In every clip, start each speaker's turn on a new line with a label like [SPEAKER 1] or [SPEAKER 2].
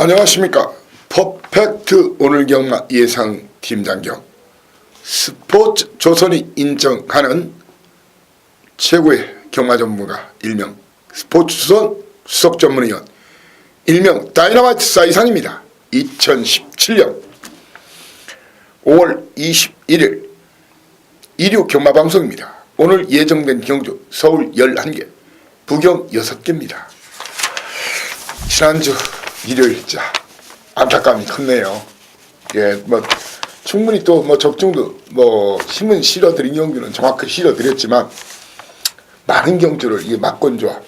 [SPEAKER 1] 안녕하십니까. 퍼펙트 오늘 경마 예상 팀장경 스포츠 조선이 인정하는 최고의 경마 전문가 일명 스포츠 조선 수석 전문위원 일명 다이너마이트 사이상입니다. 2017년 5월 21일 일요 경마 방송입니다. 오늘 예정된 경주 서울 11개 부경 6개입니다. 지난주 일요일자 안타까움이 컸네요. 예, 충분히 또 적중도 힘은 실어드린 경주는 정확히 실어드렸지만 많은 경주를 이 막권조합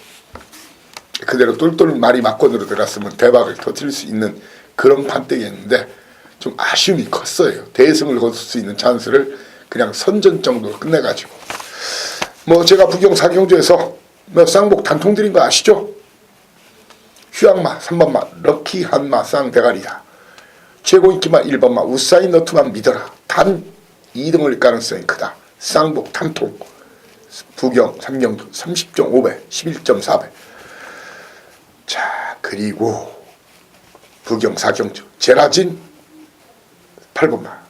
[SPEAKER 1] 그대로 똘똘 말이 막권으로 들어갔으면 대박을 터뜨릴 수 있는 그런 판때기였는데 좀 아쉬움이 컸어요. 대승을 거둘 수 있는 찬스를 그냥 선전 정도로 끝내가지고 제가 부경 4경주에서 쌍복 단통 드린 거 아시죠? 휴양마 3번마 럭키 한마 쌍대가리야. 최고인기마 1번마 우사인 너트만 믿어라. 단 2등을 가능성이 크다. 쌍복 단통 부경 3경주 30.5배 11.4배. 자, 그리고 부경 4경주 제라진 8번마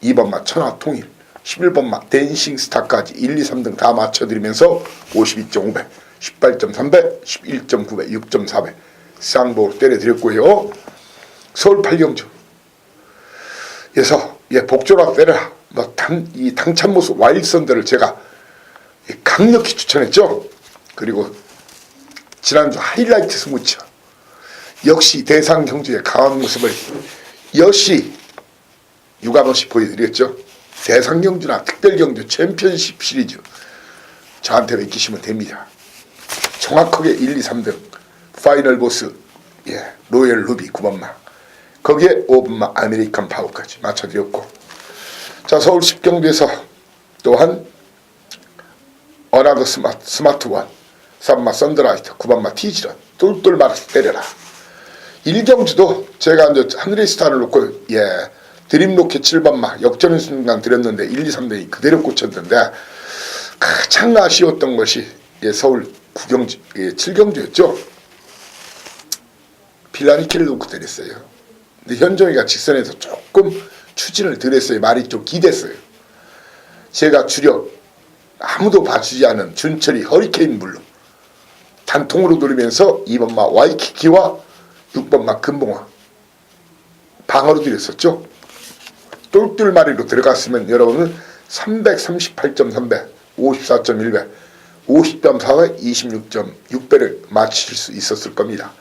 [SPEAKER 1] 2번마 천하통일 11번마 댄싱스타까지 1, 2, 3등 다 맞춰드리면서 52.5배 18.3배 11.9배 6.4배 쌍복을 때려드렸고요. 서울 8경주 에서 복조라 때려라 이 당찬 모습 와일선들을 제가 강력히 추천했죠. 그리고 지난주 하이라이트 승부처 역시 대상 경주의 강한 모습을 역시 유감없이 보여드렸죠. 대상 경주나 특별 경주 챔피언십 시리즈 저한테 맡기시면 됩니다. 정확하게 1, 2, 3등 파이널 보스 로열 루비 9번마 거기에 5번마 아메리칸 파워까지 맞춰드렸고, 자 서울 10경주에서 또한 어나더 스마트원 3번마 썬드라이트 9번마 티지런 똘똘 말아서 때려라. 1경주도 제가 이제 하늘의스타를 놓고 드림로켓 7번마 역전의 순간 드렸는데 1, 2, 3등이 그대로 꽂혔는데 가장 아쉬웠던 것이 서울 9경주 7경주였죠. 빌라니키를 놓고 때렸어요. 근데 현종이가 직선에서 조금 추진을 덜 했어요. 말이 좀 기댔어요. 제가 주력 아무도 봐주지 않은 준철이 허리케인 블루 단통으로 노리면서 2번마 와이키키와 6번마 금봉화 방어로 드렸었죠. 똘똘마리로 들어갔으면 여러분은 338.3배 54.1배 50.4배 26.6배를 맞추실 수 있었을 겁니다.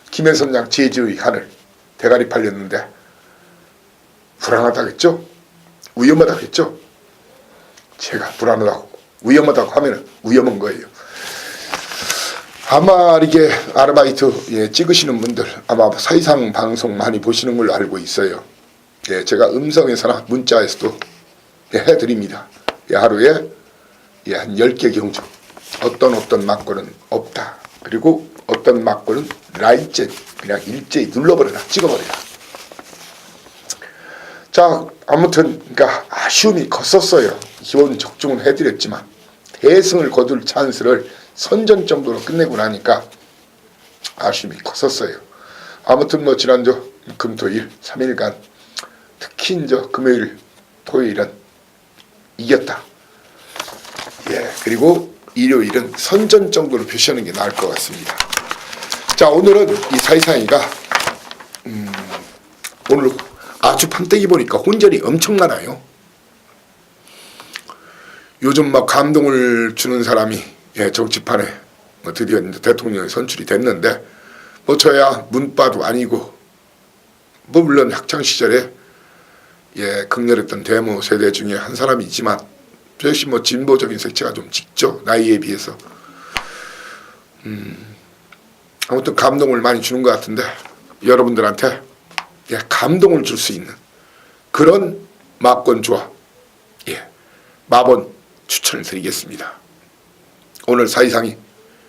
[SPEAKER 1] 김해선장 제주의 하늘 대가리 팔렸는데 불안하다겠죠? 위험하다겠죠? 제가 불안하다고 위험하다고 하면 위험한 거예요. 아마 이게 아르바이트 찍으시는 분들 아마 사이상 방송 많이 보시는 걸로 알고 있어요. 제가 음성에서나 문자에서도 해드립니다. 하루에 한 10개 경주 어떤 막고는 없다. 그리고 어떤 막고는 라인째 그냥 일제히 눌러버려라 찍어버려라. 자 아무튼 그러니까 아쉬움이 컸었어요. 기본 적중은 해드렸지만 대승을 거둘 찬스를 선전 정도로 끝내고 나니까 아쉬움이 컸었어요. 아무튼 지난주 금토일 3일간 특히 이제 금요일 토요일은 이겼다. 그리고 일요일은 선전 정도로 표시하는 게 나을 것 같습니다. 자 오늘은 이 사이사이가 오늘 아주 판때기 보니까 혼전이 엄청 많아요. 요즘 감동을 주는 사람이 정치판에 드디어 이제 대통령이 선출이 됐는데 저야 문바도 아니고 물론 학창시절에 극렬했던 데모 세대 중에 한 사람이지만 저 역시 진보적인 색채가 좀 짙죠. 나이에 비해서. 아무튼 감동을 많이 주는 것 같은데 여러분들한테 감동을 줄 수 있는 그런 막권 조합 마본 추천을 드리겠습니다. 오늘 사이상이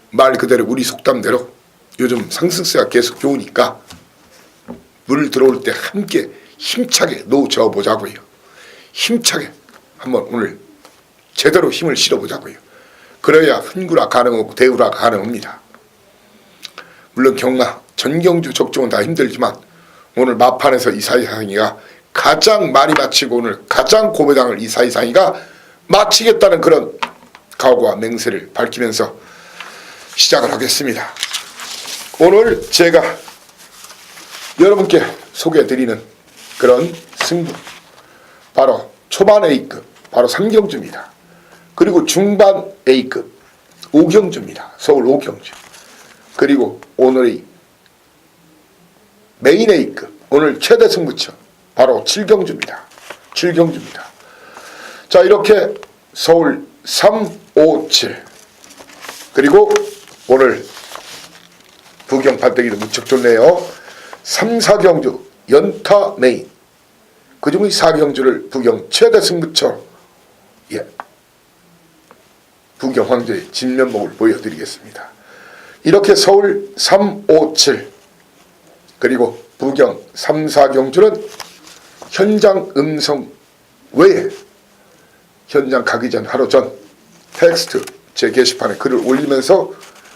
[SPEAKER 1] 말 그대로 우리 속담대로 요즘 상승세가 계속 좋으니까 물 들어올 때 함께 힘차게 놓쳐 보자고요. 힘차게 한번 오늘 제대로 힘을 실어보자고요. 그래야 흥구라 가능하고 대우라 가능합니다. 물론 경마 전경주 적중은 다 힘들지만 오늘 마판에서 이사이상이가 가장 많이 마치고 오늘 가장 고배당을 이사이상이가 마치겠다는 그런 각오와 맹세를 밝히면서 시작을 하겠습니다. 오늘 제가 여러분께 소개해드리는 그런 승부, 바로 초반 A급 바로 3경주입니다. 그리고 중반 A급 5경주입니다. 서울 5경주. 그리고 오늘의 메인 A급 오늘 최대 승부처 바로 7경주입니다. 7경주입니다. 자, 이렇게 서울 3, 5, 7 그리고 오늘 부경 판때기도 무척 좋네요. 3, 4경주 연타 메인 그중의 4경주를 부경 최대 승부처 부경 황제의 진면목을 보여드리겠습니다. 이렇게 서울 3, 5, 7 그리고 부경 3, 4경주는 현장 음성 외에 현장 가기 전 하루 전 텍스트 제 게시판에 글을 올리면서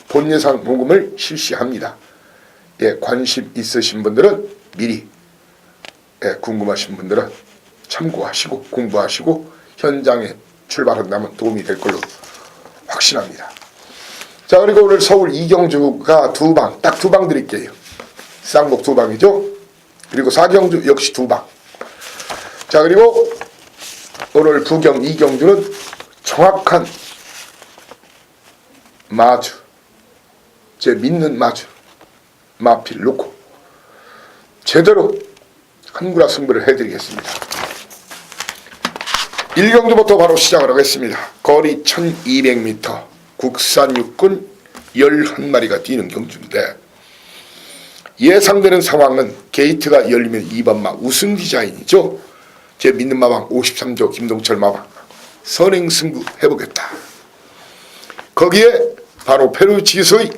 [SPEAKER 1] 본 예상 모금을 실시합니다. 관심 있으신 분들은 미리 궁금하신 분들은 참고하시고 공부하시고 현장에 출발한다면 도움이 될 걸로 확신합니다. 자, 그리고 오늘 서울 2경주가 2방, 딱 2방 드릴게요. 쌍복 2방이죠. 그리고 4경주 역시 2방. 자, 그리고 오늘 부경 2경주는 정확한 마주, 제 믿는 마주, 마필 놓고 제대로 한구라 승부를 해드리겠습니다. 1경주부터 바로 시작을 하겠습니다. 거리 1200m 국산 육군 11마리가 뛰는 경주인데 예상되는 상황은 게이트가 열리면 2번마 우승 디자인이죠. 제 믿는 마방 53조 김동철 마방 선행승부 해보겠다. 거기에 바로 페루치기소의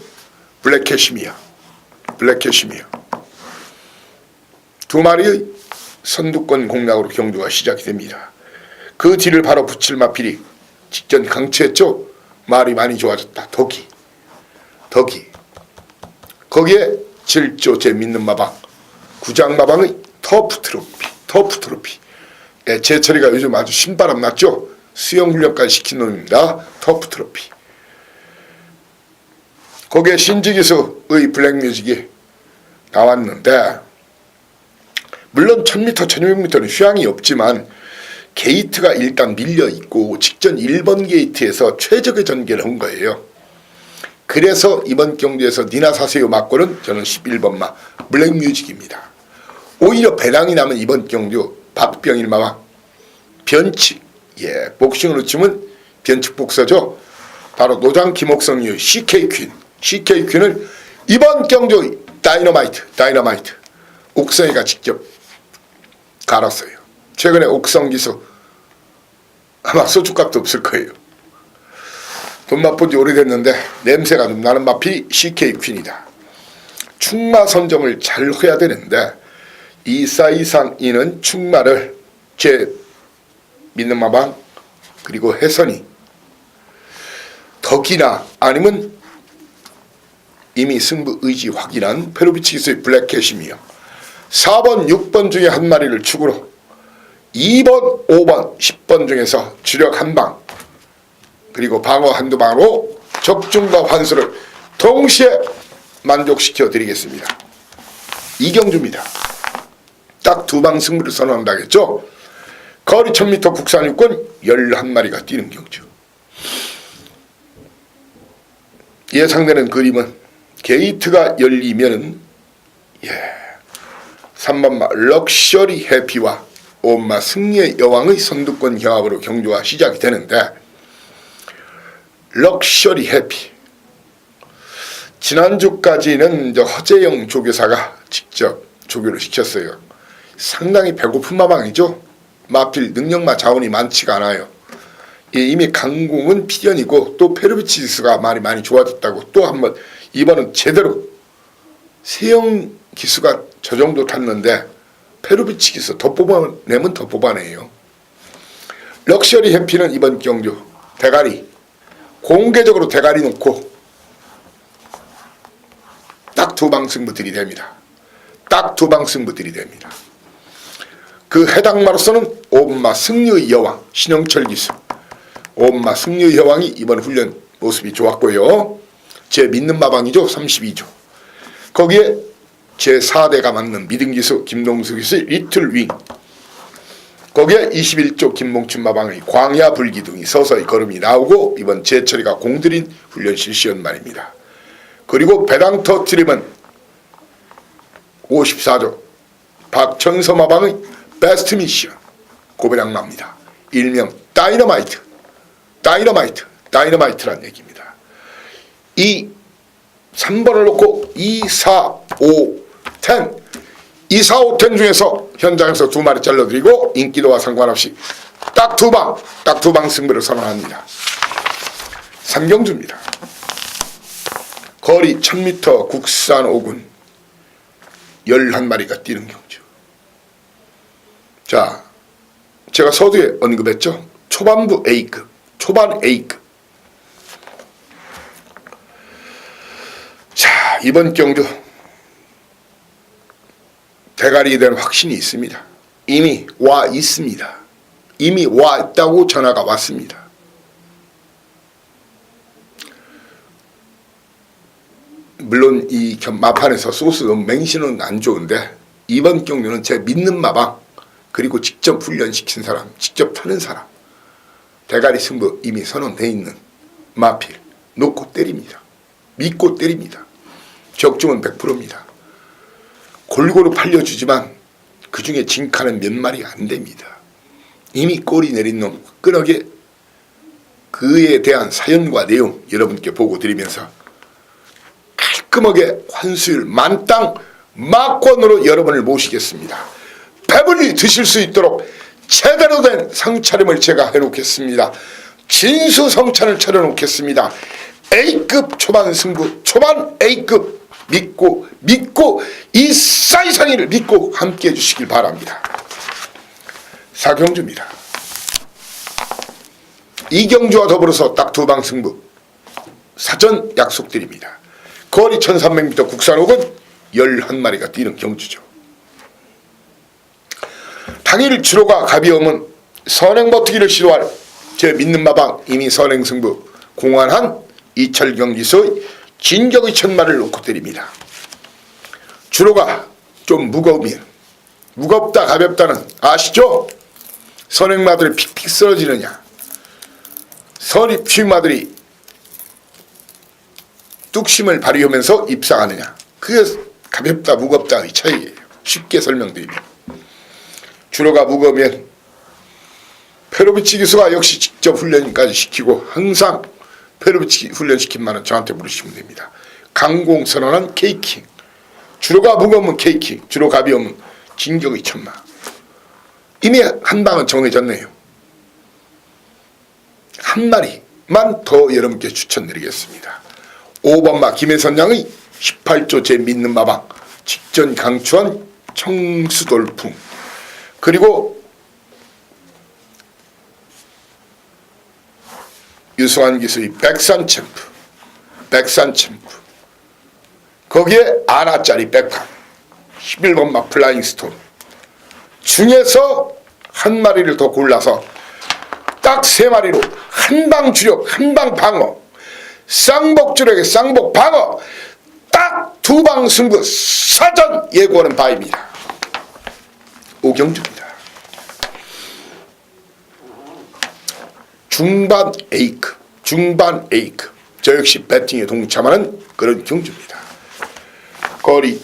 [SPEAKER 1] 블랙캐시미어 두 마리의 선두권 공략으로 경주가 시작이 됩니다. 그 뒤를 바로 붙일 마필이 직전 강추했죠. 말이 많이 좋아졌다. 덕이 거기에 7조 제 믿는 마방 구장 마방의 터프 트로피 제철이가 요즘 아주 신바람 났죠. 수영훈련까지 시킨 놈입니다. 터프 트로피. 거기에 신지기수의 블랙뮤직이 나왔는데 물론 1000m, 1600m는 휴양이 없지만 게이트가 일단 밀려있고 직전 1번 게이트에서 최적의 전개를 한 거예요. 그래서 이번 경주에서 니나 사세요 맞고는 저는 11번마 블랙뮤직입니다. 오히려 배당이 나면 이번 경주 박병일마와 변칙, 복싱으로 치면 변칙 복서죠. 바로 노장 김옥성이의 CK퀸을 이번 경주 다이너마이트 옥성이가 직접 갈았어요. 최근에 옥성 기수 아마 소주값도 없을 거예요. 돈 맛본 지 오래됐는데 냄새가 좀 나는 마필이 CK퀸이다. 충마 선점을 잘 해야 되는데 이사이상이는 충마를 제 믿는 마방 그리고 해선이 덕이나 아니면 이미 승부 의지 확인한 페루비치 기수의 블랙캐시미어 4번, 6번 중에 한 마리를 축으로 2번, 5번, 10번 중에서 주력 한 방 그리고 방어 한두 방으로 적중과 환수를 동시에 만족시켜 드리겠습니다. 이경주입니다. 딱 2방 승부를 선언한다겠죠. 거리 1000m 국산 육군 11마리가 뛰는 경주. 예상되는 그림은 게이트가 열리면은 3번마 럭셔리 해피와 5번마 승리의 여왕의 선두권 경합으로 경주가 시작이 되는데 럭셔리 해피 지난주까지는 허재영 조교사가 직접 조교를 시켰어요. 상당히 배고픈 마방이죠. 마필 능력마 자원이 많지가 않아요. 이미 강공은 필연이고 또 페르비치스가 많이 좋아졌다고 또 한번 이번은 제대로 세영 기수가 저 정도 탔는데 페르비치 기수 더 뽑아내면 더 뽑아내요. 럭셔리 해피는 이번 경주 대가리 공개적으로 대가리 놓고 딱 두 방 승부들이 됩니다. 딱 두 방 승부들이 됩니다. 그 해당마로서는 오분마 승려의 여왕 신영철 기수, 오분마 승려의 여왕이 이번 훈련 모습이 좋았고요. 제 믿는 마방이죠. 32조. 거기에 제 4대가 맞는 믿음기수 김동수 기수의 리틀 윙, 거기에 21조 김봉춘 마방의 광야 불기둥이 서서히 걸음이 나오고 이번 제철이가 공들인 훈련 실시연 말입니다. 그리고 배당 터트림은 54조 박천서 마방의 베스트 미션 고배당마입니다. 일명 다이너마이트란 얘기입니다. 이 3번을 놓고 2, 4, 5, 10 2, 4, 5, 10 중에서 현장에서 2마리 잘라드리고 인기도와 상관없이 딱 두 방 승부를 선언합니다. 삼경주입니다. 거리 1000m 국산 5군 11마리가 뛰는 경주. 자, 제가 서두에 언급했죠. 초반부 A급, 초반 A급. 자, 이번 경주 대가리에 대한 확신이 있습니다. 이미 와 있습니다. 이미 와 있다고 전화가 왔습니다. 물론 이 마판에서 소스 맹신은 안 좋은데 이번 경주는 제 믿는 마방, 그리고 직접 훈련시킨 사람, 직접 타는 사람, 대가리 승부 이미 선언되어 있는 마필 놓고 때립니다. 믿고 때립니다. 적중은 100%입니다. 골고루 팔려주지만 그 중에 진카는 몇 마리 안 됩니다. 이미 꼬리 내린 놈 끈하게 그에 대한 사연과 내용 여러분께 보고 드리면서 깔끔하게 환수율 만땅 막권으로 여러분을 모시겠습니다. 배불리 드실 수 있도록 제대로 된 상차림을 제가 해놓겠습니다. 진수 성찬을 차려놓겠습니다. A급 초반 승부, 초반 A급 믿고 이 사이상이를 믿고 함께 해주시길 바랍니다. 사경주입니다. 이 경주와 더불어서 딱 두 방 승부 사전 약속드립니다. 거리 1300m 국산 옥은 11마리가 뛰는 경주죠. 당일 주로가 가비엄은 선행버티기를 시도할 제 믿는 마방 이미 선행승부 공안한 이철경기소의 진격의 천마를 놓고 때립니다. 주로가 좀 무거우면 무겁다 가볍다는 아시죠? 선행마들이 픽픽 쓰러지느냐, 선입 취마들이 뚝심을 발휘하면서 입상하느냐, 그게 가볍다 무겁다의 차이예요. 쉽게 설명드립니다. 주로가 무거우면 페로비치 기수가 역시 직접 훈련까지 시키고 항상 페로비치 훈련시킨만은 저한테 물으시면 됩니다. 강공 선언한 K킹, 주로가 무거우면 K킹, 주로 가벼우면 진격의 천마. 이미 한 방은 정해졌네요. 한 마리만 더 여러분께 추천드리겠습니다. 5번마 김혜선 양의 18조 제 믿는 마방 직전 강추한 청수돌풍, 그리고 유수환 기수의 백산 챔프, 거기에 아나짜리 백판 11번마 플라잉 스톤 중에서 한 마리를 더 골라서 딱 3마리로 한방 주력, 한방 방어, 쌍복 주력에 쌍복 방어, 딱 두 방 승부 사전 예고하는 바입니다. 오경주입니다. 중반 A급, 저 역시 배팅에 동참하는 그런 경주입니다. 거리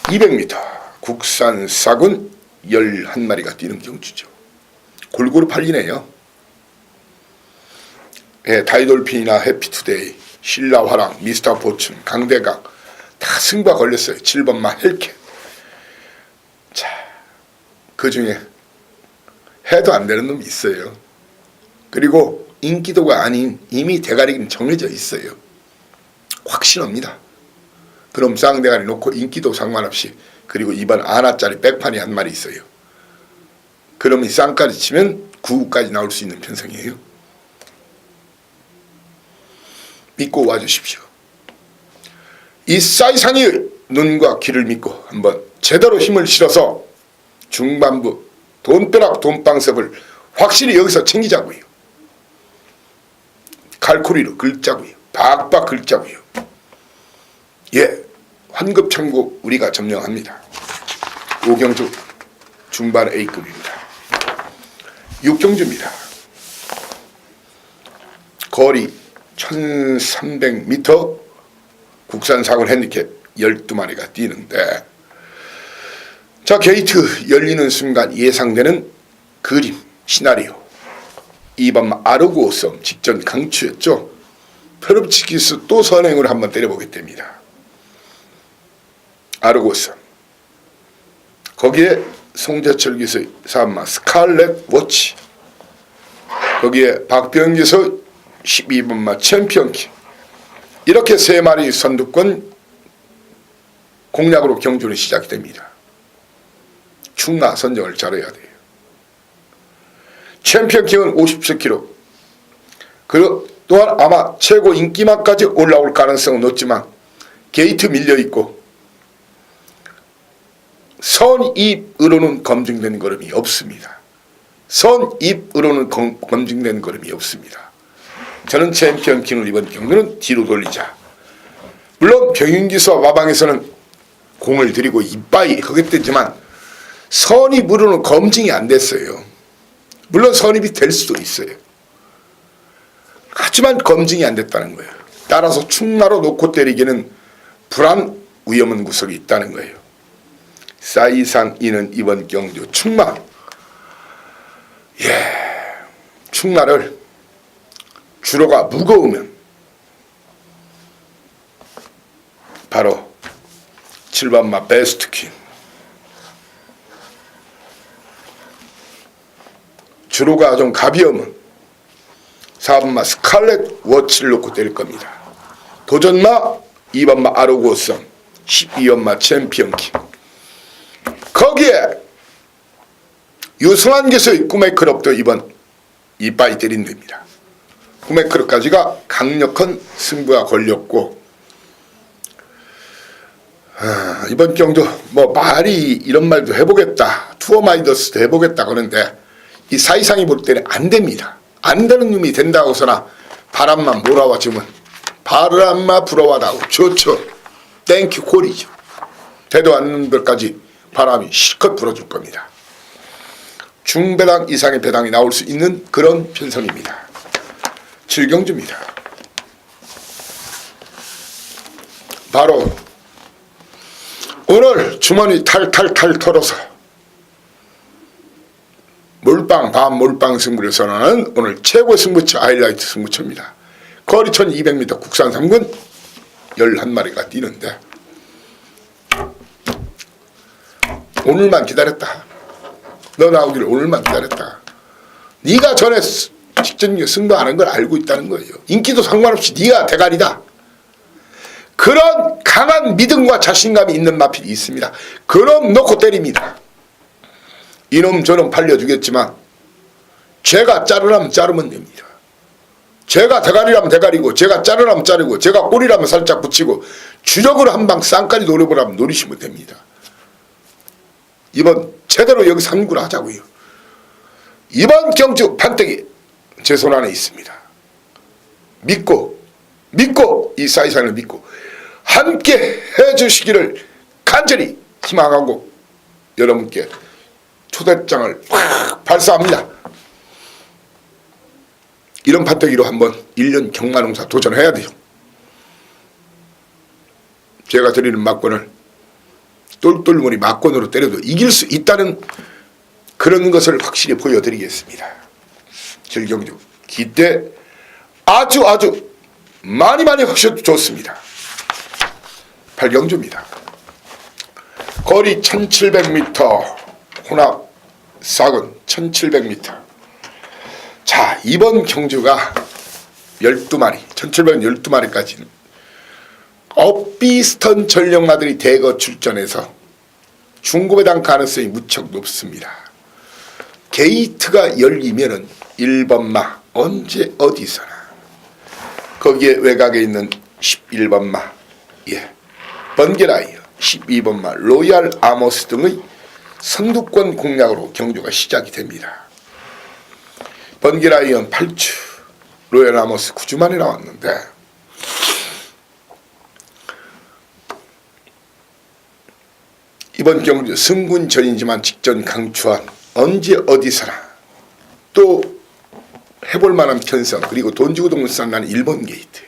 [SPEAKER 1] 1200m 국산 사군 11마리가 뛰는 경주죠. 골고루 팔리네요. 예, 다이돌핀이나 해피투데이, 신라화랑, 미스터 포춘, 강대강 다 승부가 걸렸어요. 7번마 헬켓. 자, 그 중에 해도 안 되는 놈이 있어요. 그리고 인기도가 아닌 이미 대가리는 정해져 있어요. 확신합니다. 그럼 쌍대가리 놓고 인기도 상관없이, 그리고 이번 아나짜리 백판이 한 마리 있어요. 그러면 쌍까지 치면 9구까지 나올 수 있는 편성이에요. 믿고 와주십시오. 이 사이상의 눈과 귀를 믿고 한번 제대로 힘을 실어서 중반부 돈벼락 돈방석을 확실히 여기서 챙기자고요. 칼코리로 긁자고요. 박박 긁자고요. 예, 환급천국 우리가 점령합니다. 오경주 중반 A급입니다. 육경주입니다. 거리 1300m, 국산 사군 핸디캡 12마리가 뛰는데, 자, 게이트 열리는 순간 예상되는 그림, 시나리오 2번 아르고섬 직전 강추였죠. 페롭치키스 또 선행을 한번 때려보게 됩니다. 아르고섬, 거기에 송재철 기수 4번 스칼렛 워치, 거기에 박병 기수 12번 챔피언킹, 이렇게 세 마리 선두권 공략으로 경주는 시작이 됩니다. 충나 선정을 잘해야 돼요. 챔피언킹은 57kg. 그 또한 아마 최고 인기만까지 올라올 가능성은 높지만 게이트 밀려있고 선입으로는 검증된 걸음이 없습니다. 선입으로는 검증된 걸음이 없습니다. 저는 챔피언킹을 이번 경주는 뒤로 돌리자. 물론 병윤기수와 마방에서는 공을 들이고 이빠이 하겠댔지만 선입으로는 검증이 안 됐어요. 물론 선입이 될 수도 있어요. 하지만 검증이 안 됐다는 거예요. 따라서 충나로 놓고 때리기는 불안 위험한 구석이 있다는 거예요. 사이상 이는 이번 경주 충마, 충나를 주로가 무거우면 바로 7번마 베스트퀸, 주로가 좀 가벼우면 4번마 스칼렛 워치를 놓고 때릴 겁니다. 도전마 2번마 아르고섬, 12번마 챔피언킹, 거기에 유승환 교수의 꿈의 클럽도 이번 이빠이 때린 됩니다. 꿈의 클럽까지가 강력한 승부가 걸렸고, 이번 경도 뭐 말이 이런 말도 해보겠다, 투어 마이더스도 해보겠다 그러는데 이 사이상이 볼 때는 안 됩니다. 안 되는 놈이 된다고서나 바람만 몰아와주면 바람만 불어와다고 좋죠. 땡큐 콜이죠. 되도 않는 것까지 바람이 실컷 불어줄 겁니다. 중배당 이상의 배당이 나올 수 있는 그런 편성입니다. 7경주입니다. 바로 오늘 주머니 탈탈탈 털어서 몰빵 반몰빵 승부를 선언하는 오늘 최고 승부처 하이라이트 승부처입니다. 거리 1200m 국산 3군 11마리가 뛰는데 오늘만 기다렸다. 너 나오기를 오늘만 기다렸다. 네가 전에 직전 승부하는 걸 알고 있다는 거예요. 인기도 상관없이 네가 대가리다. 그런 강한 믿음과 자신감이 있는 마필이 있습니다. 그럼 놓고 때립니다. 이놈 저놈 팔려주겠지만 제가 자르라면 자르면 됩니다. 제가 대가리라면 대가리고, 제가 자르라면 자르고, 제가 꼬리라면 살짝 붙이고, 주력으로 한 방 쌍까지 노려보라면 노리시면 됩니다. 이번 제대로 여기 3구를 하자고요. 이번 경주 판때기 제 손 안에 있습니다. 믿고 이 사이상을 믿고 함께 해주시기를 간절히 희망하고 여러분께 초대장을 확 발사합니다. 이런 판때기로 한번 1년 경마농사 도전해야 돼요. 제가 드리는 막권을 똘똘무리 막권으로 때려도 이길 수 있다는 그런 것을 확실히 보여드리겠습니다. 질경주 기대 아주 많이 하셔도 좋습니다. 8경주입니다. 거리 1700m, 혼합 사군 1700m. 자, 이번 경주가 12마리, 1712마리까지는 엇비슷한 전력마들이 대거 출전해서 중고배당 가능성이 무척 높습니다. 게이트가 열리면은 1번마 언제 어디서나 거기에 외곽에 있는 11번마 번개라이언, 12번 말 로얄 아모스 등의 선두권 공략으로 경주가 시작이 됩니다. 번개라이언 8주, 로얄 아모스 9주 만에 나왔는데 이번 경주 승군전이지만 직전 강추한 언제 어디서나 또 해볼 만한 편성, 그리고 돈 주고 동물 싼다는 1번 게이트,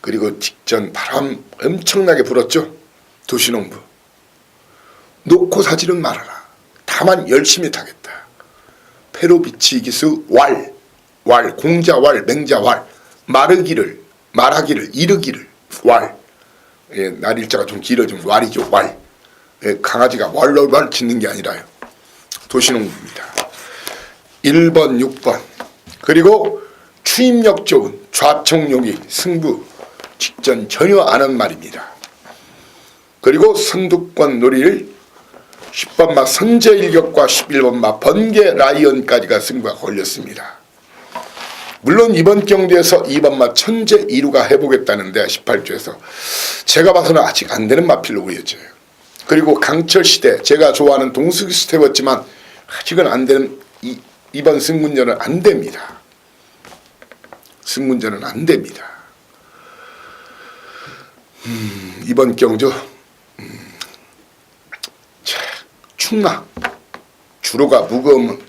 [SPEAKER 1] 그리고 직전 바람 엄청나게 불었죠. 도시농부 놓고 사지는 말아라. 다만 열심히 타겠다. 페로비치 기수 왈, 공자왈, 맹자왈, 말하기를, 이르기를 왈. 예, 날일자가 좀 길어지면 왈이죠. 왈. 예, 강아지가 왈 짖는 게 아니라요. 도시농부입니다. 1번, 6번. 그리고 추임력 좋은 좌청룡이 승부 직전 전혀 안 한 말입니다. 그리고 선두권 놀이를 10번 마 선제일격과 11번 마 번개라이언까지가 승부가 걸렸습니다. 물론 이번 경기에서 2번 마 천재 2루가 해보겠다는데 18주에서 제가 봐서는 아직 안 되는 마필로 보여져요. 그리고 강철시대, 제가 좋아하는 동수기수 태웠지만 아직은 안 되는 이번 승문전은 안 됩니다. 승문전은 안 됩니다. 이번 경주 충마 주로가 무거우면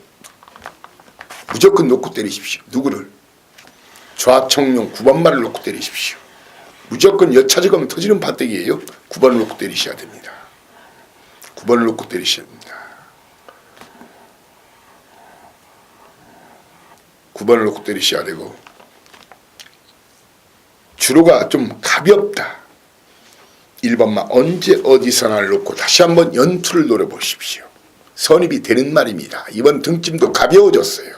[SPEAKER 1] 무조건 놓고 때리십시오. 누구를? 좌청룡 9번 말을 놓고 때리십시오. 무조건 여차저가면 터지는 밭대기예요. 9번을 놓고 때리셔야 됩니다. 9번을 놓고 때리셔야 됩니다. 9번을 놓고 때리셔야 되고, 주로가 좀 가볍다. 1번만 언제 어디서나를 놓고 다시 한번 연투를 노려보십시오. 선입이 되는 말입니다. 이번 등짐도 가벼워졌어요.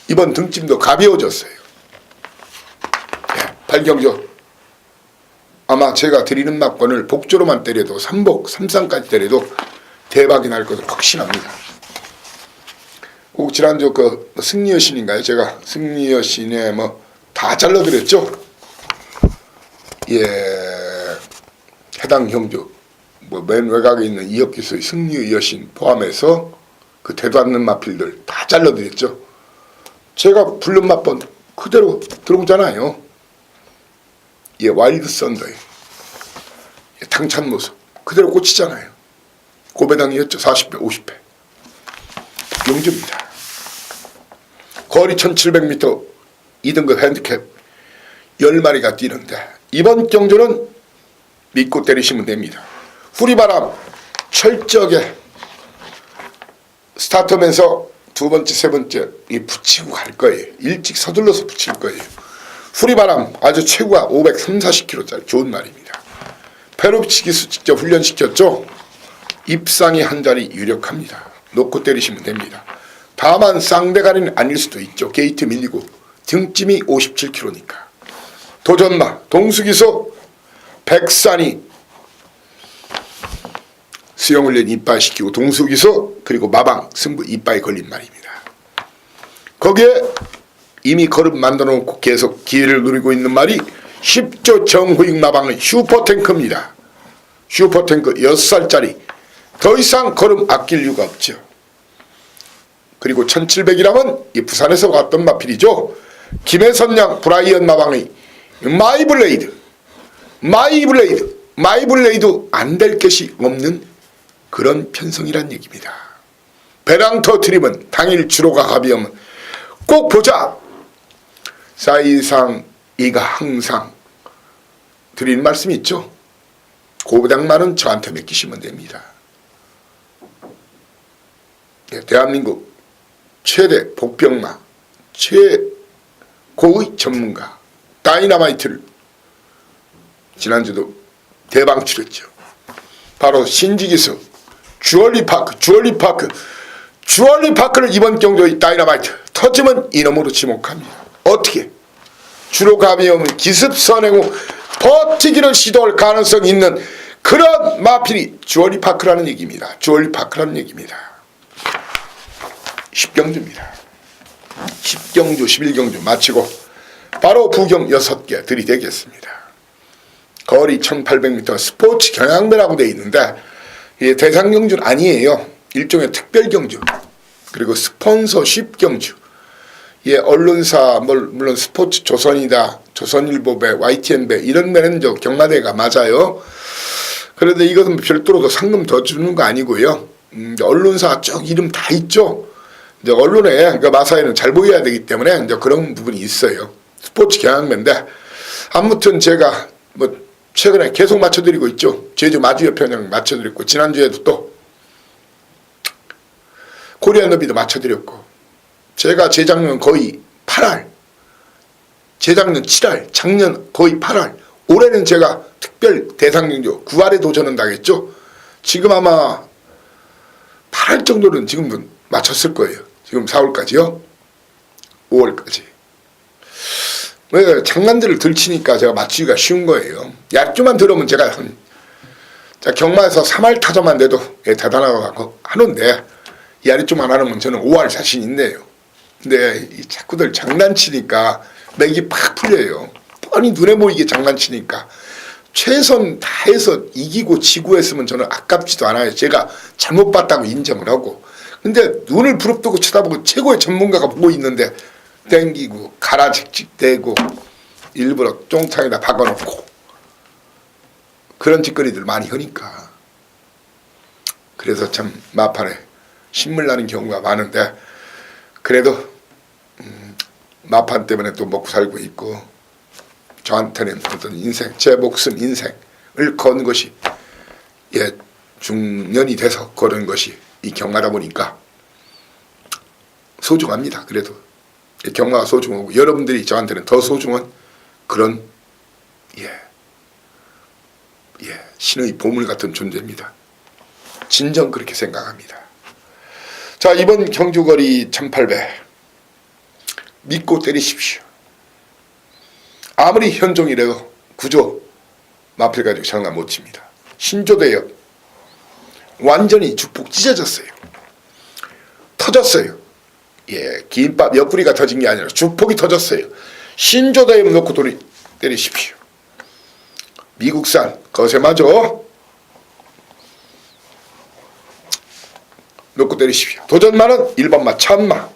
[SPEAKER 1] 이번 등짐도 가벼워졌어요. 네, 8경주 아마 제가 드리는 막권을 복조로만 때려도 3복, 3상까지 때려도 대박이 날 것을 확신합니다. 꼭 지난주 그 승리여신인가요? 제가 승리여신에 뭐 다 잘라드렸죠? 예, 해당 경주 뭐 맨 외곽에 있는 이혁기수의 승리여신 포함해서 그 되도 않는 마필들 다 잘라드렸죠? 제가 부른 맛번 그대로 들어오잖아요. 예, 와일드 썬더에 예, 당찬 모습 그대로 꽂히잖아요. 고배당이었죠. 40배, 50배. 용주입니다. 거리 1700m 2등급 핸디캡 10마리가 뛰는데 이번 경주는 믿고 때리시면 됩니다. 후리바람 철저하게 스타트하면서 두 번째, 세 번째 이 붙이고 갈 거예요. 일찍 서둘러서 붙일 거예요. 후리바람 아주 최고가 530-40km짜리 좋은 말입니다. 페로비치 기수 직접 훈련시켰죠. 입상이 한 자리 유력합니다. 놓고 때리시면 됩니다. 다만 쌍대가리는 아닐 수도 있죠. 게이트 밀리고 등짐이 57kg니까. 도전마 동수기수 백산이 수영훈련 이빠이 시키고 동수기수 그리고 마방 승부 이빠이 걸린 말입니다. 거기에 이미 걸음 만들어 놓고 계속 기회를 누리고 있는 말이 10조 정후익 마방의 슈퍼탱크입니다. 슈퍼탱크 6살짜리 더 이상 걸음 아낄 이유가 없죠. 그리고 1700이라면 이 부산에서 왔던 마필이죠. 김해선양 브라이언 마방의 마이블레이드 안 될 것이 없는 그런 편성이란 얘기입니다. 배랑 터트리면 당일 주로가 가비하면 꼭 보자. 사이상 이가 항상 드리는 말씀이 있죠. 고부당만은 저한테 맡기시면 됩니다. 대한민국 최대 복병마 최고의 전문가 다이너마이트를 지난주도 대방출했죠. 바로 신지기수 주얼리파크를 이번 경주의 다이너마이트 터지면 이놈으로 지목합니다. 어떻게? 주로 가비하면 기습선행 후 버티기를 시도할 가능성이 있는 그런 마필이 주얼리파크라는 얘기입니다. 주얼리파크라는 얘기입니다. 10경주입니다. 10경주 11경주 마치고 바로 부경 6개 들이대겠습니다. 거리 1800m 스포츠 경향배라고 되어 있는데 예, 대상 경주는 아니에요. 일종의 특별 경주. 그리고 스폰서십 경주. 예, 언론사 물론 스포츠 조선이다, 조선일보배, YTN배 이런 배는 저 경마대가 맞아요. 그런데 이것은 별도로 더 상금 더 주는 거 아니고요. 언론사 쭉 이름 다 있죠. 이제 언론에 그 마사회는 잘 보여야 되기 때문에 이제 그런 부분이 있어요. 스포츠 경향배인데 아무튼 제가 뭐 최근에 계속 맞춰드리고 있죠. 제주 마주협회장 맞춰드렸고 지난주에도 또 코리안 더비도 맞춰드렸고 제가 재작년 거의 8할, 재작년 7할, 작년 거의 8할, 올해는 제가 특별 대상경주 9할에 도전은 당했죠. 지금 아마 8할 정도는 지금도 맞췄을 거예요. 지금 4월까지요. 5월까지. 왜 장난들을 들치니까 제가 맞추기가 쉬운 거예요. 약주만 들으면 제가 경마에서 3할 타자만 돼도 대단하다고 하는데 이 아래쪽만 하면 저는 5할 자신 있네요. 근데 이 자꾸들 장난치니까 맥이 팍 풀려요. 뻔히 눈에 보이게 장난치니까 최선 다해서 이기고 지고 했으면 저는 아깝지도 않아요. 제가 잘못 봤다고 인정을 하고. 근데 눈을 부릅뜨고 쳐다보고 최고의 전문가가 보고 있는데 땡기고 가라직직대고 일부러 쫑창에다 박아놓고 그런 짓거리들 많이 하니까 그래서 참 마판에 신물 나는 경우가 많은데 그래도 마판 때문에 또 먹고 살고 있고 저한테는 어떤 인생, 제 목숨 인생을 건 것이 예 중년이 돼서 걸은 것이 이 경마다 보니까 소중합니다. 그래도 경마가 소중하고 여러분들이 저한테는 더 소중한 그런 신의 보물 같은 존재입니다. 진정 그렇게 생각합니다. 자, 이번 경주거리 1800 믿고 때리십시오. 아무리 현종이라도 구조 마필 가지고 장난 못 칩니다. 신조대요. 완전히 죽폭 찢어졌어요. 터졌어요. 예, 김밥 옆구리가 터진 게 아니라 죽폭이 터졌어요. 신조대염 놓고 때리십시오. 미국산 거세마죠. 놓고 때리십시오. 도전마는 1번마 천마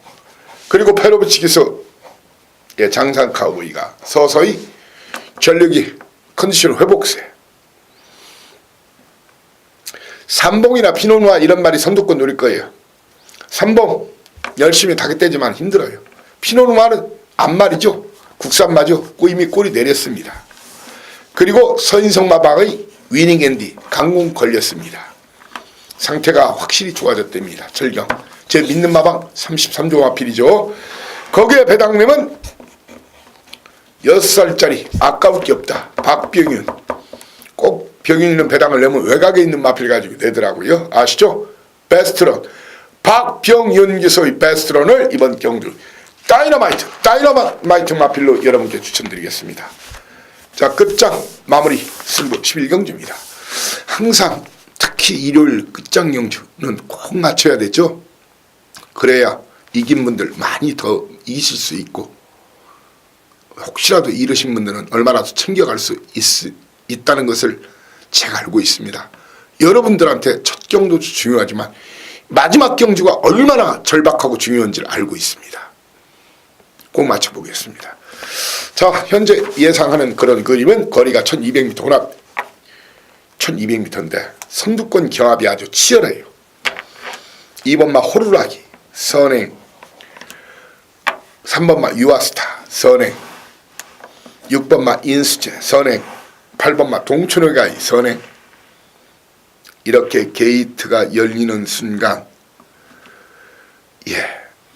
[SPEAKER 1] 그리고 패로 붙이기서 예, 장산 카우보이가 서서히 전력이 컨디션 회복세. 삼봉이나 피노누아 이런 말이 선두권 노릴 거예요. 삼봉 열심히 타겟되지만 힘들어요. 피노누아는 앞말이죠. 국산마죠. 이미 꼴이 내렸습니다. 그리고 서인성 마방의 위닝앤디 강공 걸렸습니다. 상태가 확실히 좋아졌답니다. 절경. 제 믿는 마방 33조 마필이죠. 거기에 배당내면 6살짜리 아까울 게 없다. 박병윤. 꼭 병윤이는 배당을 내면 외곽에 있는 마필 가지고 내더라고요. 아시죠? 베스트런. 박병윤 기소의 베스트런을 이번 경주 다이너마이트 마필로 여러분께 추천드리겠습니다. 자, 끝장 마무리 승부 11경주입니다. 항상 특히 일요일 끝장 경주는 꼭 맞춰야 되죠. 그래야 이긴 분들 많이 더 이기실 수 있고 혹시라도 잃으신 분들은 얼마나 더 챙겨갈 수 있다는 것을 제가 알고 있습니다. 여러분들한테 첫 경주도 중요하지만 마지막 경주가 얼마나 절박하고 중요한지를 알고 있습니다. 꼭 맞춰보겠습니다. 자, 현재 예상하는 그런 그림은 거리가 1200m 혼합 1200m인데 선두권 경합이 아주 치열해요. 2번마 호루라기 선행, 3번마 유아스타 선행, 6번마 인수제 선행, 8번마 동춘의가이 선행. 이렇게 게이트가 열리는 순간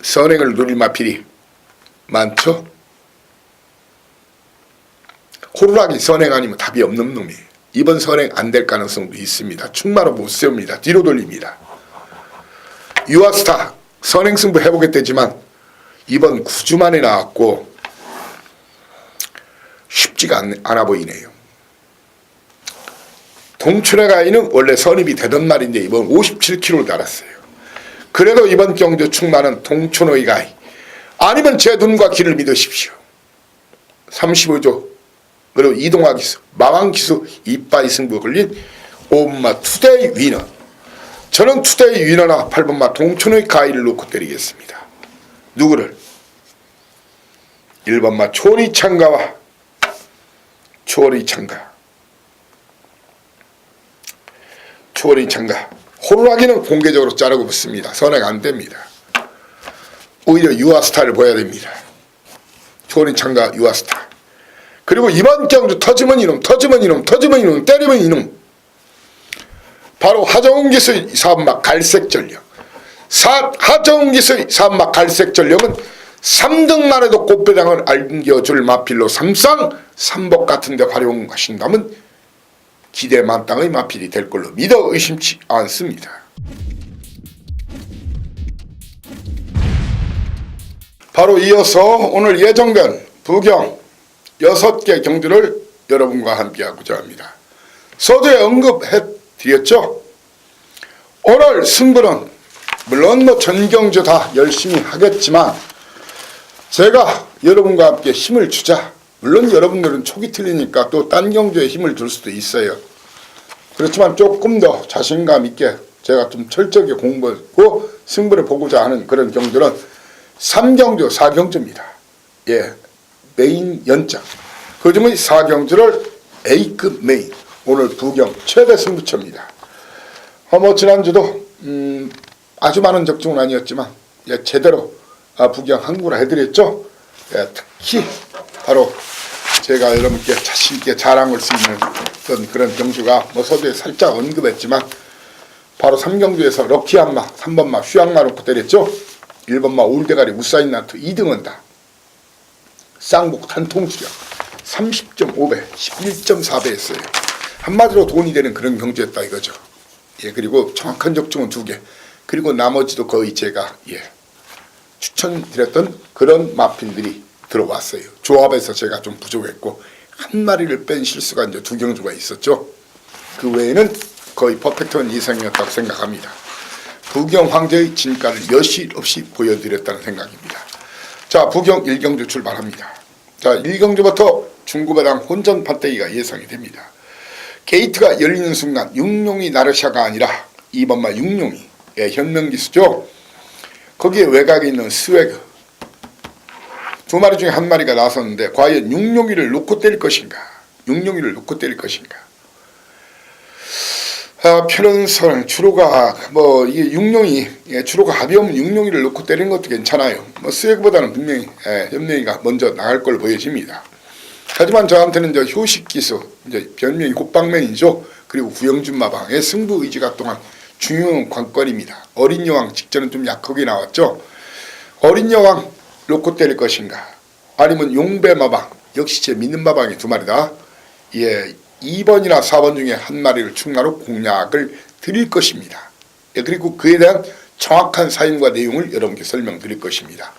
[SPEAKER 1] 선행을 누릴 마필이 많죠. 호루라기 선행 아니면 답이 없는 놈이에요. 이번 선행 안 될 가능성도 있습니다. 충마로 못 세웁니다. 뒤로 돌립니다. 유아스타 선행 승부 해보겠다지만 이번 9주 만에 나왔고 쉽지가 않아 보이네요. 동춘의 가인은 원래 선입이 되던 말인데 이번 57kg를 달았어요. 그래도 이번 경주 충마는 동춘의 가인 아니면 제 눈과 귀를 믿으십시오. 35조 그리고 이동화 기수, 마왕 기수 이빠이 승부 걸린 5번마 투데이 위너. 저는 투데이 위너나 8번마 동천의 가위를 놓고 때리겠습니다. 누구를? 1번마 초리창가와 초리창가. 호루라기는 공개적으로 자르고 붙습니다. 선회가 안됩니다. 오히려 유아스타를 보여야 됩니다. 초리창가 유아스타. 그리고 이번 경주 터지면 이놈 때리면 이놈. 바로 하정훈 기수의 4번마 갈색전령. 하정훈 기수의 4번마 갈색전령은 3등만 해도 꽃배당을 안겨줄 마필로 삼상 삼복 같은데 활용하신다면 기대 만땅의 마필이 될 걸로 믿어 의심치 않습니다. 바로 이어서 오늘 예정된 부경 6개 경주를 여러분과 함께하고자 합니다. 서두에 언급해드렸죠. 오늘 승부는 물론 전 경주 다 열심히 하겠지만 제가 여러분과 함께 힘을 주자. 물론 여러분들은 촉이 틀리니까 또 딴 경주에 힘을 줄 수도 있어요. 그렇지만 조금 더 자신감 있게 제가 좀 철저하게 공부하고 승부를 보고자 하는 그런 경주는 3경주 4경주입니다. 예, 메인 연장. 그중의 4경주를 A급 메인. 오늘 부경 최대 승부처입니다. 지난주도 아주 많은 적중은 아니었지만 예, 제대로 부경 항구를 해드렸죠. 예, 특히 바로 제가 여러분께 자신있게 자랑할 수 있는 그런 경주가 서두에 살짝 언급했지만 바로 3경주에서 럭키한마 3번마 휘양마 놓고 때렸죠. 1번마 올대가리 우사인나트 2등은다. 쌍복 단통수령 30.5배 11.4배 했어요. 한마디로 돈이 되는 그런 경주였다 이거죠. 예, 그리고 정확한 적중은 2개. 그리고 나머지도 거의 제가 추천드렸던 그런 마필들이 들어왔어요. 조합에서 제가 좀 부족했고 한 마리를 뺀 실수가 이제 2경주가 있었죠. 그 외에는 거의 퍼펙트한 이상이었다고 생각합니다. 부경 황제의 진가를 여실 없이 보여드렸다는 생각입니다. 자, 부경 1경주 출발합니다. 자, 1경주부터 중구배당 혼전 판때기가 예상이 됩니다. 게이트가 열리는 순간 육룡이 나르샤가 아니라 2번마 육룡이 현명기수죠. 거기에 외곽에 있는 스웨그 2마리 중에 1마리가 나섰는데 과연 육룡이를 놓고 때릴 것인가? 편은설 주로가 이게 육룡이 주로가 가벼우면 육룡이를 놓고 때리는 것도 괜찮아요. 스웨그보다는 분명히 현명이가 먼저 나갈 걸로 보여집니다. 하지만 저한테는 효식기수 별명이 꽃방맨이죠. 그리고 구영준 마방의 승부 의지가 또한 중요한 관건입니다. 어린 여왕 직전은 좀 약하게 나왔죠. 어린 여왕 놓고 때릴 것인가? 아니면 용배 마방 역시 제 믿는 마방이 2마리다. 예, 2번이나 4번 중에 1마리를 충나로 공략을 드릴 것입니다. 예, 그리고 그에 대한 정확한 사인과 내용을 여러분께 설명드릴 것입니다.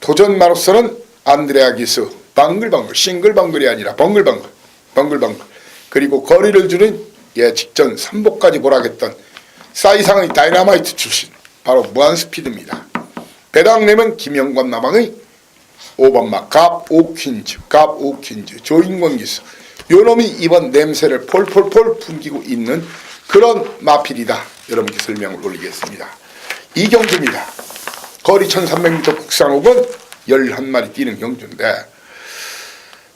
[SPEAKER 1] 도전마로서는 안드레아 기수 방글방글 싱글방글이 아니라 벙글방글 그리고 거리를 주는 직전 3복까지 보라겠던 사이상의 다이너마이트 출신 바로 무한스피드입니다. 배당내면 김영관 마방의 5번마 갑오퀸즈 조인권 기수 요놈이 이번 냄새를 폴폴폴 풍기고 있는 그런 마필이다. 여러분께 설명을 올리겠습니다. 이 경주입니다. 거리 1300m 국산옥은 11마리 뛰는 경주인데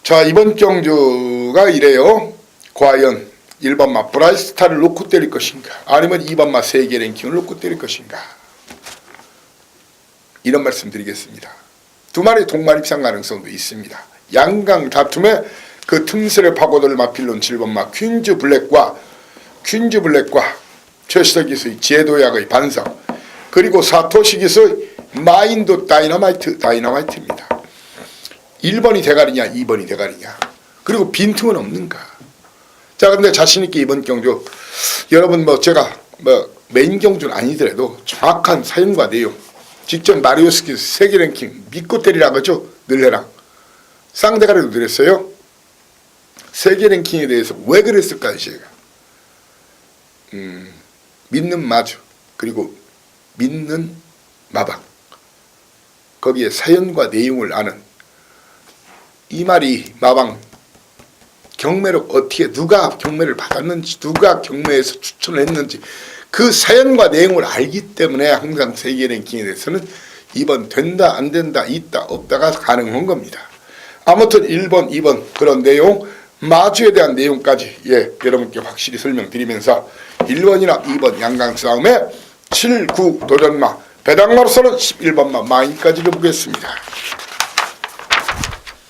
[SPEAKER 1] 자, 이번 경주가 이래요. 과연 1번마 브라이스타를 놓고 때릴 것인가 아니면 2번마 세계 랭킹을 놓고 때릴 것인가 이런 말씀 드리겠습니다. 2마리 동반 입상 가능성도 있습니다. 양강 다툼에 그 틈새를 파고들 마필론 7번마 퀸즈 블랙과 최시석 기수의 제도약의 반성 그리고 사토시 기수의 마인드 다이너마이트입니다. 1번이 대가리냐 2번이 대가리냐 그리고 빈틈은 없는가. 자, 근데 자신있게 이번 경주 여러분 제가 메인 경주는 아니더라도 정확한 사연과 내용 직전 마리오스키 세계 랭킹 믿고 때리라고 하죠. 늘레랑 쌍대가리도 드렸어요. 세계 랭킹에 대해서 왜 그랬을까요? 제가 믿는 마주 그리고 믿는 마방 거기에 사연과 내용을 아는 이 말이 마방 경매를 어떻게 누가 경매를 받았는지 누가 경매에서 추천을 했는지 그 사연과 내용을 알기 때문에 항상 세계 랭킹에 대해서는 2번 된다 안 된다 있다 없다가 가능한 겁니다. 아무튼 1번 2번 그런 내용 마주에 대한 내용까지 여러분께 확실히 설명드리면서 1번이나 2번 양강 싸움에 7, 9 도전마 배당마로서는 11번마 마인까지를 보겠습니다.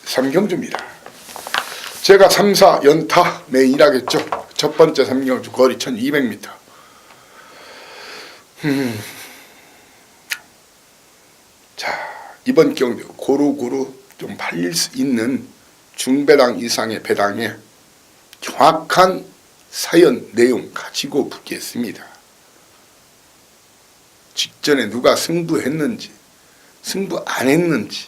[SPEAKER 1] 3경주입니다. 제가 3, 4 연타 메인이라겠죠. 첫 번째 3경주 거리 1200m. 자, 이번 경주 고루고루 좀 팔릴 수 있는 중배당 이상의 배당에 정확한 사연 내용 가지고 붙겠습니다. 직전에 누가 승부했는지 승부 안 했는지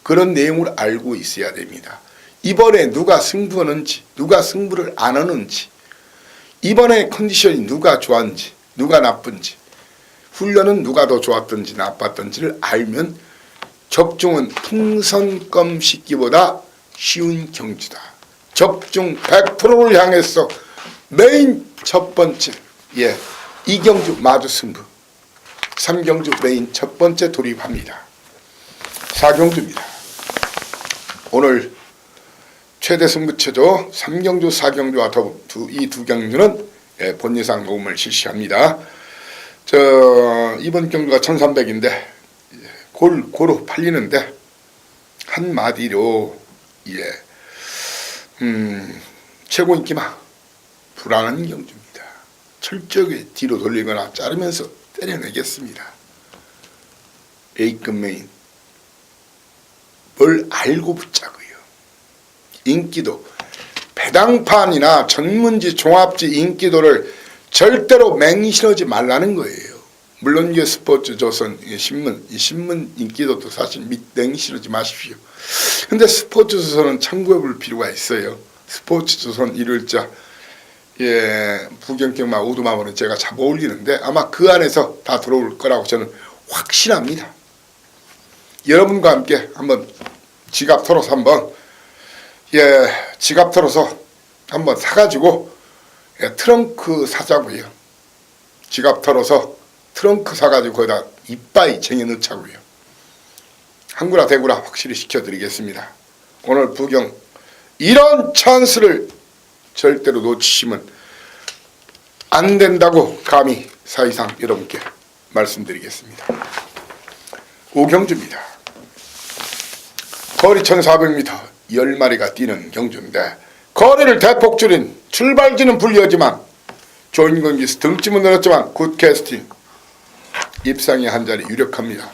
[SPEAKER 1] 그런 내용을 알고 있어야 됩니다. 이번에 누가 승부하는지 누가 승부를 안 하는지 이번에 컨디션이 누가 좋았는지 누가 나쁜지 훈련은 누가 더 좋았던지 나빴던지를 알면 적중은 풍선껌 씻기보다 쉬운 경주다. 적중 100%를 향해서 메인 첫 번째 이경주 마주 승부 3경주 메인 첫 번째 돌입합니다. 4경주입니다. 오늘 최대 승부처죠. 3경주 4경주와 이 두 경주는 본예상 녹음을 실시합니다. 이번 경주가 1300인데 고루 팔리는데 한마디로 최고 인기마 불안한 경주입니다. 철저하게 뒤로 돌리거나 자르면서 때려내겠습니다. A급 메인 뭘 알고 붙자고요. 인기도 배당판이나 전문지 종합지 인기도를 절대로 맹신하지 말라는 거예요. 물론 이게 스포츠조선 이 신문 인기도도 사실 맹신하지 마십시오. 근데 스포츠조선은 참고해 볼 필요가 있어요. 스포츠조선 일요일자 부경경마 오두마모는 제가 잡아 올리는데 아마 그 안에서 다 들어올 거라고 저는 확신합니다. 여러분과 함께 한번 지갑 털어서 한번 지갑 털어서 한번 사가지고 트렁크 사자고요. 지갑 털어서 트렁크 사가지고 거기다 이빠이 쟁여 넣자고요. 항구라 대구라 확실히 시켜드리겠습니다. 오늘 부경 이런 찬스를 절대로 놓치시면 안 된다고 감히 사이상 여러분께 말씀드리겠습니다. 5경주입니다. 거리 1400m 10마리가 뛰는 경주인데 거리를 대폭 줄인 출발지는 불리하지만 좋은 경기에서 등짐은 늘었지만 굿 캐스팅 입상이 한 자리 유력합니다.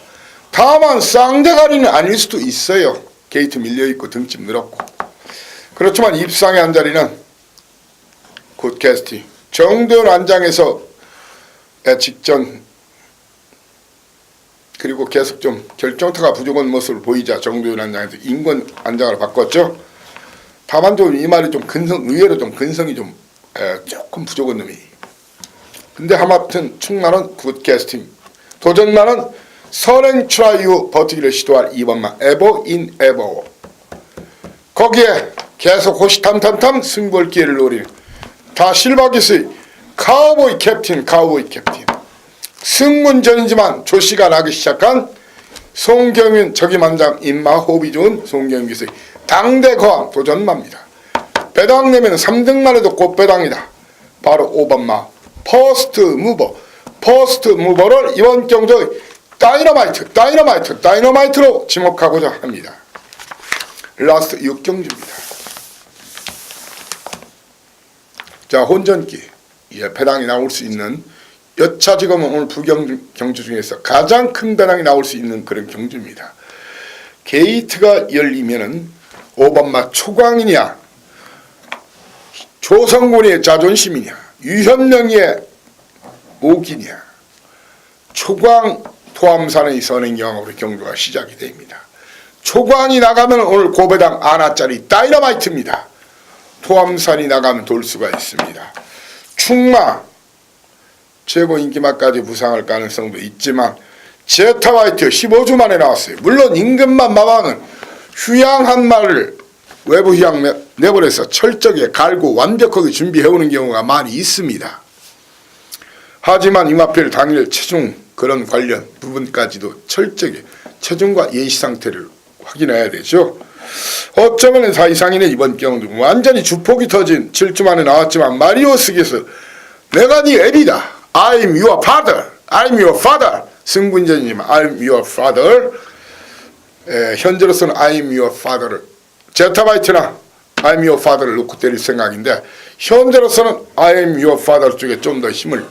[SPEAKER 1] 다만 쌍대가리는 아닐 수도 있어요. 게이트 밀려있고 등짐 늘었고 그렇지만 입상의 한 자리는 굿 캐스팅 정대원 안장에서 직전 그리고 계속 좀 결정타가 부족한 모습을 보이자 정도윤 안장에서 인권 안장으로 바꿨죠. 다만 좀 이 말이 좀 의외로 좀 근성이 좀 조금 부족한 놈이. 근데 하마튼 충만한 굿 캐스팅. 도전만은 선행 트라이 후 버티기를 시도할 2번만 에버 인 에버. 거기에 계속 호시탐탐탐 승부할 기회를 노리는 다 실바기스의 카우보이 캡틴. 승문전이지만 조시가 나기 시작한 송경윤 저기만장 입마 호흡이 좋은 송경윤 기수의 당대 거항 도전마입니다. 배당 내면 3등만 해도 꽃배당이다. 바로 5번마 퍼스트 무버를 이번 경주의 다이너마이트로 지목하고자 합니다. 라스트 6경주입니다. 자, 혼전기 배당이 나올 수 있는 여차 지금은 오늘 부경주 중에서 가장 큰 배당이 나올 수 있는 그런 경주입니다. 게이트가 열리면은 5번마 초광이냐 조성군의 자존심이냐 유현명의 오기냐 초광 토암산의 선행경으로 경주가 시작이 됩니다. 초광이 나가면 오늘 고배당 아나짜리 다이너마이트입니다. 토암산이 나가면 돌 수가 있습니다. 충마 최고 인기마까지 부상할 가능성도 있지만 제타화이트 15주 만에 나왔어요. 물론 임금만 마방은 휴양 한 말을 외부 휴양 내버려서 철저하게 갈고 완벽하게 준비해오는 경우가 많이 있습니다. 하지만 임합회를 당일 체중 그런 관련 부분까지도 철저하게 체중과 예시 상태를 확인해야 되죠. 어쩌면 사이상인의 이번 경우도 완전히 주폭이 터진 7주 만에 나왔지만 마리오스에서 내가 네 애비다. I'm your father. I'm your father. 승분전이지만 I'm your father. 현재로서는 I'm your father를 제타바이트나 I'm your father를 놓고 때릴 생각인데 현재로서는 I'm your father 쪽에 좀 더 힘을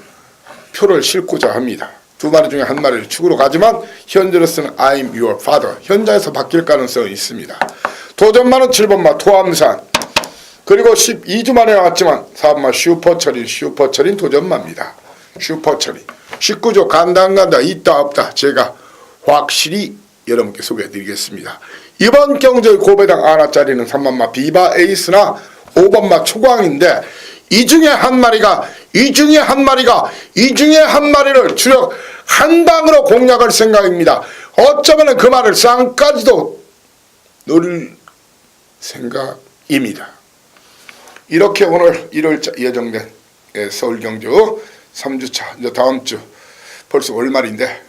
[SPEAKER 1] 표를 싣고자 합니다. 두 마리 중에 한 마리를 축으로 가지만 현재로서는 I'm your father. 현장에서 바뀔 가능성이 있습니다. 도전마는 7번마 토암산 그리고 12주 만에 나왔지만 4번마 슈퍼철인 도전마입니다. 슈퍼철인 19조 간다 안 간다 있다 없다 제가 확실히 여러분께 소개해드리겠습니다. 이번 경제의 고배당 하나짜리는 3번마 비바 에이스나 5번마 초광인데 이 중에 한 마리를 주력 한 방으로 공략할 생각입니다. 어쩌면 그 말을 쌍까지도 노릴 생각입니다. 이렇게 오늘 1월자 예정된 서울경주 3주차 이제 다음주 벌써 월말인데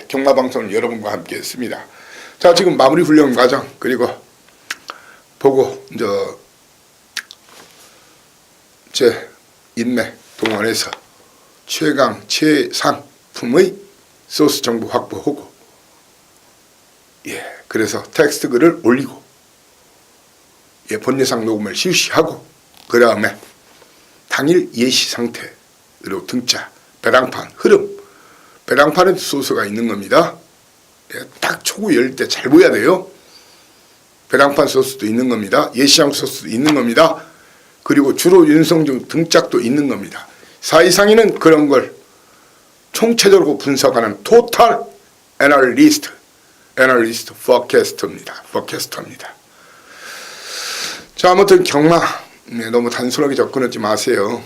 [SPEAKER 1] 경마방송을 여러분과 함께 했습니다. 자, 지금 마무리 훈련 과정 그리고 보고 이제 제 인맥 동원해서 최강 최상품의 소스 정보 확보하고 그래서 텍스트 글을 올리고 본예상 녹음을 실시하고 그 다음에 당일 예시 상태로 등자 배당판 흐름 배당판에도 소스가 있는 겁니다. 딱 초구 열 때 잘 보여야 돼요. 배당판 소스도 있는 겁니다. 예시장 소스도 있는 겁니다. 그리고 주로 윤성중 등짝도 있는 겁니다. 사이상인은 그런 걸 총체적으로 분석하는 토탈 애널리스트 포캐스터입니다. 자, 아무튼 경마 너무 단순하게 접근하지 마세요.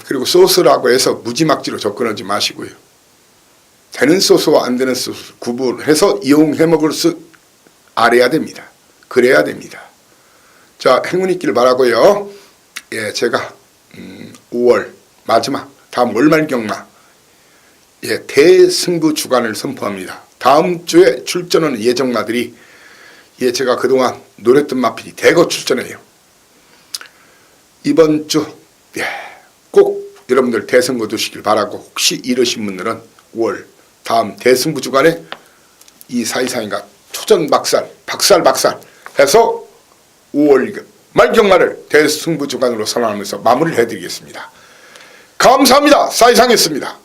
[SPEAKER 1] 그리고 소스라고 해서 무지막지로 접근하지 마시고요. 되는 소스와 안 되는 소스 구분해서 이용해 먹을 수 알아야 됩니다. 그래야 됩니다. 자, 행운 있기를 바라고요. 제가 5월 마지막 다음 월말 경마 대승부 주간을 선포합니다. 다음 주에 출전하는 예정마들이 제가 그동안 노렸던 마필이 대거 출전해요. 이번 주 꼭 여러분들 대승부 두시길 바라고 혹시 이러신 분들은 5월 다음 대승부 주간에 이 사이사이가 초전 박살 해서 5월 말경마를 대승부 주간으로 선언하면서 마무리를 해드리겠습니다. 감사합니다. 사이상이었습니다.